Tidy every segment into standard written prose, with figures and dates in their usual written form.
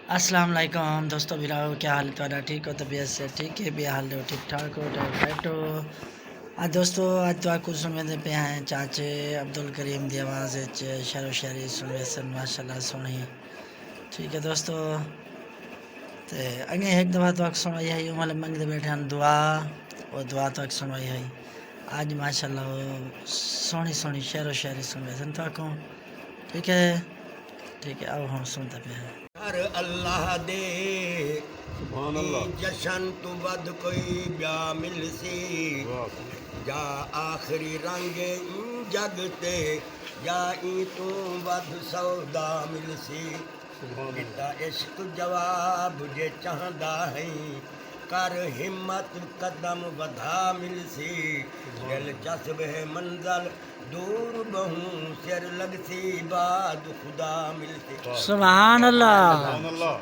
السلام علیکم دوستو بھراؤ کیا حال ہے ٹھیک ہو طبیعت سے ٹھیک ہے بھی حال ہو ٹھیک ٹھاک ہو ٹائٹ ہو آج دوستو آج تو کچھ سمجھتے پہ ہیں چاچے عبدل کریم دی آواز شہر و شہری سنوے سن ماشاء اللہ سونی ٹھیک ہے دوستو تے اگیں ایک دفعہ تو سنوائی ہے مطلب منگتے بیٹھے ہیں دعا اور دعا تو سنوائی ہے آج ماشاء اللہ سونی سونی شہر و شہری سنوے سن تو ٹھیک ہے اب ہم سنتے پہ ہیں ہر اللہ دے سبحان اللہ جشن تو ود کوئی بیا مل سی جا آخری رنگ جگ تے جا ای تو ود سودا مل سی سبحان اللہ بیٹا عشق جواب جے چاہدا ہے کر ہمت قدم ودھا مل سی دل جذب ہے منزل دور بہوں سر لگ سی بعد خدا مل سی سبحان اللہ سبحان اللہ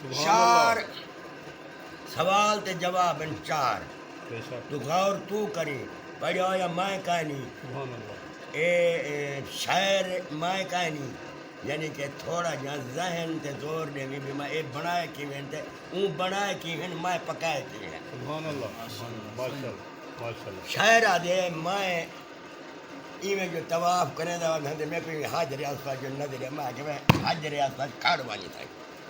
سبحان چار اللہ سوال تے جواب ان چار بے شک تو غور تو کری پڑھو یا میں کہانی سبحان اللہ اے شاعر میں کہانی یعنی کہ تھوڑا جہاں ذہن تے زور دے بھی میں اے بنائے کی وین تے اون بنائے کی وین میں پکائے کی وین سبحان اللہ ماشاء اللہ ماشاء اللہ شاعر آدھے میں ایویں جو طواف کرنے دا گھنٹے میں کوئی حاجر اسود جو نظر ہے میں کہ میں حاجر اسود کھاڑوانی تھا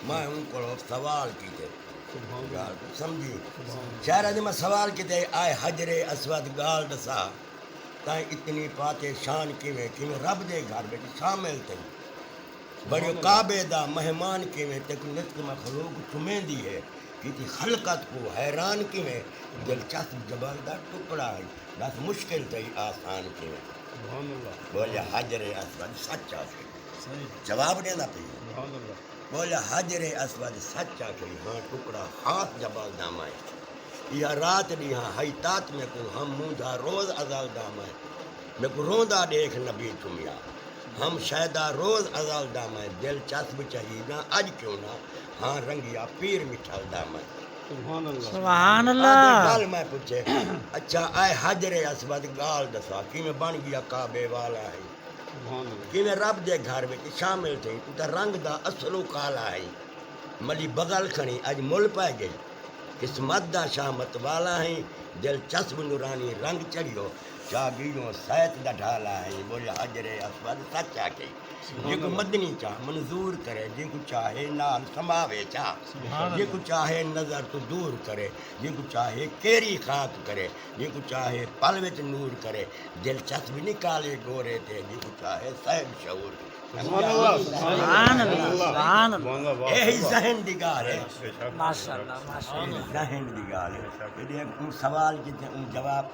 میں ان کو سوال کیتے سبحان گال اللہ سمجھی سبحان شاعر آدھے میں سوال کیتے آئے حجر اسود گال دسا تائیں اتنی پاتے شان کیویں رب دے گھر بیٹی شامل تھی بڑی کعبے دا مہمان کیویں تک نت مخلوق چمیں دی ہے کیتی خلقت کو حیران کیویں دلچسپ جبل دا ٹکڑا ہے بس مشکل تھی آسان کیویں سبحان اللہ بولے حجر اسود سچا سی جواب دینا پی سبحان اللہ بولے حجر اسود سچا سی ہاں ٹکڑا ہاتھ جبل دامائے یا رات دی ہاں حیتات میں کو ہم موندا روز ازال دامائے میں کو روندا دیکھ نبی چمیا ہم شایدہ روز ازال دامائے دلچسپ چاہیے نہ اج کیوں نہ ہاں رنگیا پیر مٹھل دامائے سبحان اللہ سبحان آدھے اللہ گال میں پوچھے اچھا آئے حجر اسود گال دسا کی میں بن گیا کعبے والا ہے سبحان اللہ کی میں رب دے گھر میں شامل تھی تو تا رنگ دا اصلو کالا ہے ملی بغل کھنی اج مل پائے گئی قسمت دا شامت والا ہے دلچسپ نورانی رنگ چڑھیو چاگیوں سیت دا ڈھالا ہے بولے حجر اسود سچا کے جن کو مدنی چاہ منظور کرے جن کو چاہے نال سماوے چاہ جن کو چاہے نظر تو دور کرے جن کو چاہے کیری خاک کرے جن کو چاہے پل وچ نور کرے دلچسپ نکالے گورے تے جن کو چاہے صاحب شعور سبحان اللہ سبحان اللہ سبحان اللہ سبحان اللہ یہی ذہن دی گال ہے بے شک ماشاء اللہ ماشاء اللہ ذہن دی گال ہے یہ اون سوال کیتے اون جواب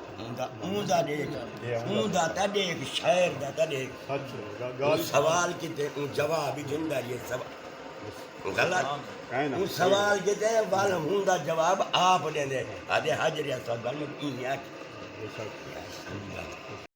اون دا دیکھ اون دا تا دیکھ شاعر دا تا دیکھ سچ اون گال سوال کیتے اون جواب ہی جندا یہ سوال غلط ہے نا اون سوال کیتے وال ہوں دا جواب آپ دے دے آدھے حاضر یا سوال میں این یا بے شک